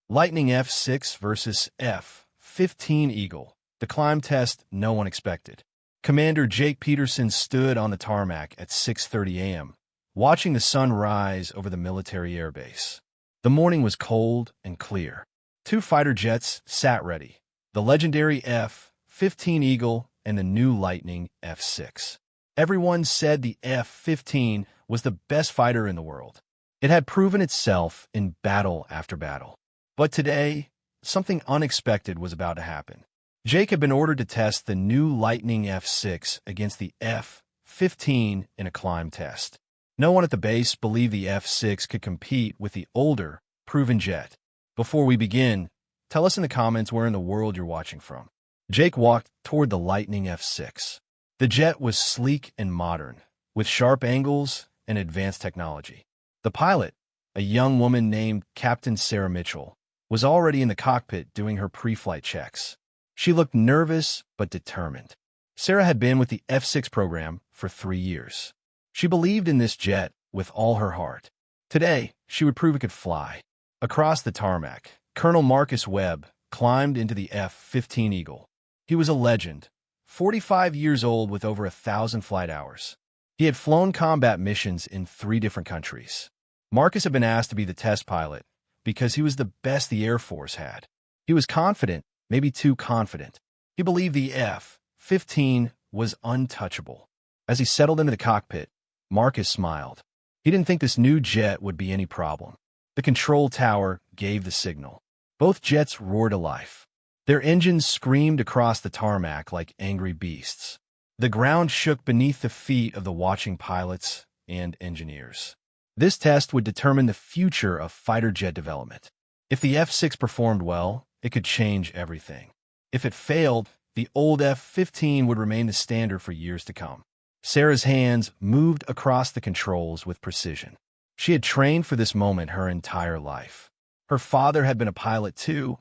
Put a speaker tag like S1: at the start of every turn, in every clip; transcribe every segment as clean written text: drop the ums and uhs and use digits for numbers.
S1: Lightning F6 versus F-15 Eagle. The climb test no one expected. Commander Jake Peterson stood on the tarmac at 6:30 a.m., watching the sun rise over the military airbase. The morning was cold and clear. Two fighter jets sat ready, the legendary F-15 Eagle and the new Lightning F6. Everyone said the F-15 was the best fighter in the world. It had proven itself in battle after battle. But today, something unexpected was about to happen. Jake had been ordered to test the new Lightning F6 against the F-15 in a climb test. No one at the base believed the F6 could compete with the older, proven jet. Before we begin, tell us in the comments where in the world you're watching from. Jake walked toward the Lightning F6. The jet was sleek and modern, with sharp angles and advanced technology. The pilot, a young woman named Captain Sarah Mitchell, was already in the cockpit doing her pre-flight checks. She looked nervous but determined. Sarah had been with the F6 program for 3 years. She believed in this jet with all her heart. Today, she would prove it could fly. Across the tarmac, Colonel Marcus Webb climbed into the F-15 Eagle. He was a legend, 45 years old with over 1,000 flight hours. He had flown combat missions in 3 different countries. Marcus had been asked to be the test pilot because he was the best the Air Force had. He was confident, maybe too confident. He believed the F-15 was untouchable. As he settled into the cockpit, Marcus smiled. He didn't think this new jet would be any problem. The control tower gave the signal. Both jets roared to life. Their engines screamed across the tarmac like angry beasts. The ground shook beneath the feet of the watching pilots and engineers. This test would determine the future of fighter jet development. If the F-6 performed well, it could change everything. If it failed, the old F-15 would remain the standard for years to come. Sarah's hands moved across the controls with precision. She had trained for this moment her entire life. Her father had been a pilot too,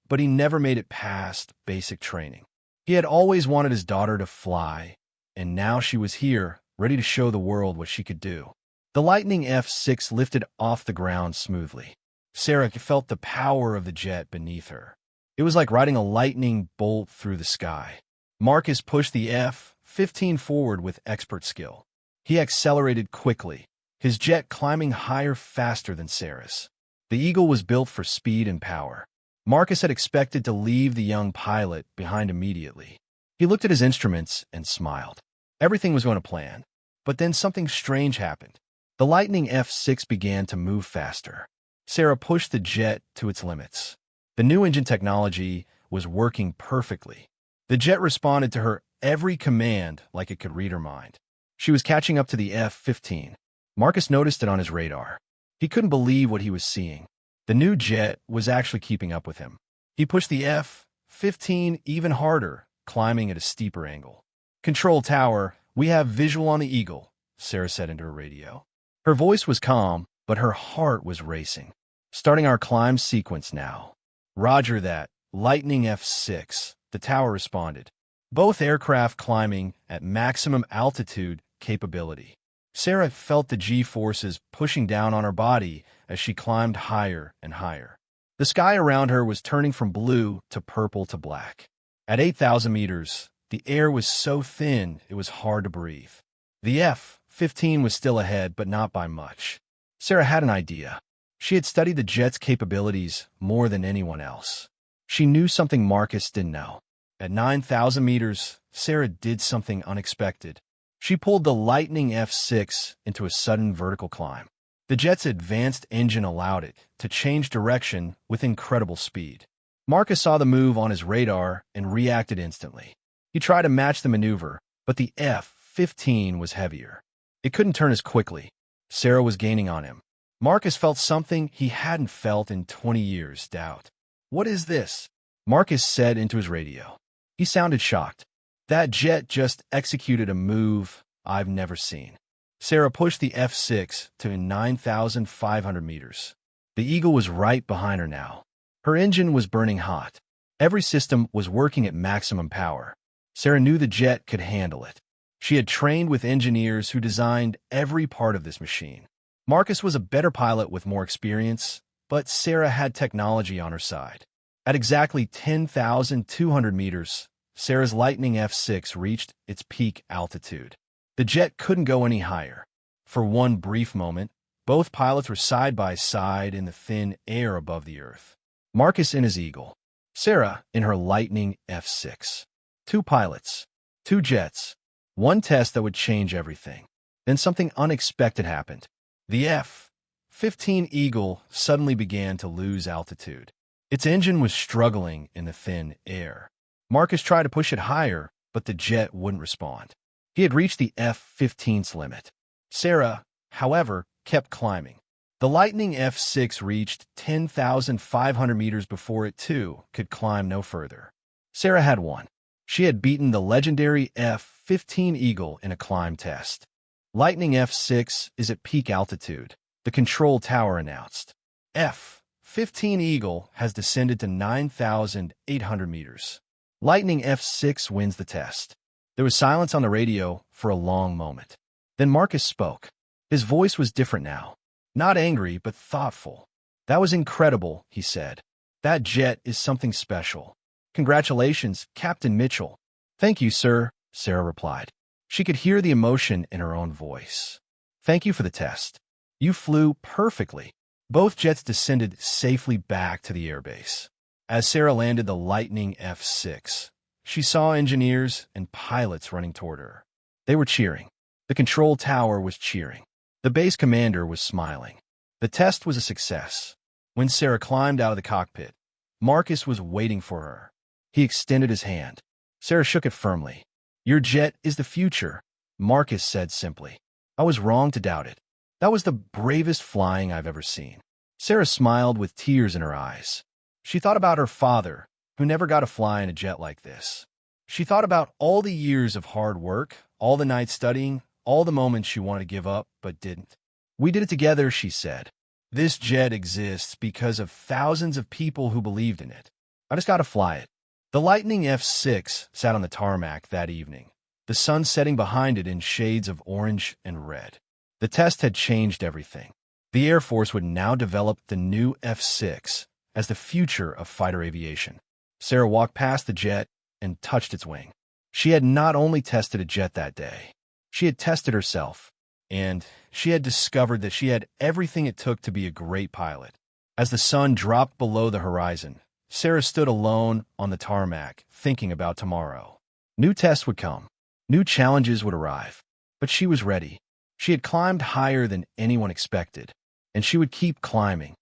S1: but he never made it past basic training. He had always wanted his daughter to fly, and now she was here, ready to show the world what she could do. The Lightning F6 lifted off the ground smoothly. Sarah felt the power of the jet beneath her. It was like riding a lightning bolt through the sky. Marcus pushed the F-15 forward with expert skill. He accelerated quickly, his jet climbing higher faster than Sarah's. The Eagle was built for speed and power. Marcus had expected to leave the young pilot behind immediately. He looked at his instruments and smiled. Everything was going to plan. But then something strange happened. The Lightning F6 began to move faster. Sarah pushed the jet to its limits. The new engine technology was working perfectly. The jet responded to her every command like it could read her mind. She was catching up to the F-15. Marcus noticed it on his radar. He couldn't believe what he was seeing. The new jet was actually keeping up with him. He pushed the F-15 even harder, climbing at a steeper angle. "Control tower, we have visual on the Eagle," Sarah said into her radio. Her voice was calm, but her heart was racing. "Starting our climb sequence now." "Roger that, Lightning F6," the tower responded. Both aircraft climbing at maximum altitude capability. Sarah felt the G-forces pushing down on her body as she climbed higher and higher. The sky around her was turning from blue to purple to black. At 8,000 meters, the air was so thin it was hard to breathe. The F-15 was still ahead, but not by much. Sarah had an idea. She had studied the jet's capabilities more than anyone else. She knew something Marcus didn't know. At 9,000 meters, Sarah did something unexpected. She pulled the Lightning F6 into a sudden vertical climb. The jet's advanced engine allowed it to change direction with incredible speed. Marcus saw the move on his radar and reacted instantly. He tried to match the maneuver, but the F-15 was heavier. It couldn't turn as quickly. Sarah was gaining on him. Marcus felt something he hadn't felt in 20 years, doubt. "What is this?" Marcus said into his radio. He sounded shocked. "That jet just executed a move I've never seen." Sarah pushed the F6 to 9,500 meters. The Eagle was right behind her now. Her engine was burning hot. Every system was working at maximum power. Sarah knew the jet could handle it. She had trained with engineers who designed every part of this machine. Marcus was a better pilot with more experience, But Sarah had technology on her side. At exactly 10,200 meters, Sarah's Lightning F6 reached its peak altitude. The jet couldn't go any higher. For one brief moment, both pilots were side by side in the thin air above the earth. Marcus in his Eagle, Sarah in her Lightning F6. Two pilots, two jets, one test that would change everything. Then something unexpected happened. The F-15 Eagle suddenly began to lose altitude. Its engine was struggling in the thin air. Marcus tried to push it higher, but the jet wouldn't respond. He had reached the F-15's limit. Sarah, however, kept climbing. The Lightning F6 reached 10,500 meters before it, too, could climb no further. Sarah had won. She had beaten the legendary F-15 Eagle in a climb test. Lightning F6 is at peak altitude, the control tower announced. F-15 Eagle has descended to 9,800 meters. Lightning F6 wins the test. There was silence on the radio for a long moment. Then Marcus spoke. His voice was different now. Not angry, but thoughtful. "That was incredible," he said. "That jet is something special. Congratulations, Captain Mitchell." "Thank you, sir," Sarah replied. She could hear the emotion in her own voice. "Thank you for the test. You flew perfectly." Both jets descended safely back to the airbase. As Sarah landed the Lightning F6, she saw engineers and pilots running toward her. They were cheering. The control tower was cheering. The base commander was smiling. The test was a success. When Sarah climbed out of the cockpit, Marcus was waiting for her. He extended his hand. Sarah shook it firmly. "Your jet is the future," Marcus said simply. "I was wrong to doubt it. That was the bravest flying I've ever seen." Sarah smiled with tears in her eyes. She thought about her father, who never got to fly in a jet like this. She thought about all the years of hard work, all the nights studying, all the moments she wanted to give up but didn't. "We did it together," she said. "This jet exists because of thousands of people who believed in it. I just got to fly it." The Lightning F6 sat on the tarmac that evening, the sun setting behind it in shades of orange and red. The test had changed everything. The Air Force would now develop the new F6 as the future of fighter aviation. Sarah walked past the jet and touched its wing. She had not only tested a jet that day, she had tested herself, and she had discovered that she had everything it took to be a great pilot. As the sun dropped below the horizon, Sarah stood alone on the tarmac, thinking about tomorrow. New tests would come. New challenges would arrive. But she was ready. She had climbed higher than anyone expected, and she would keep climbing.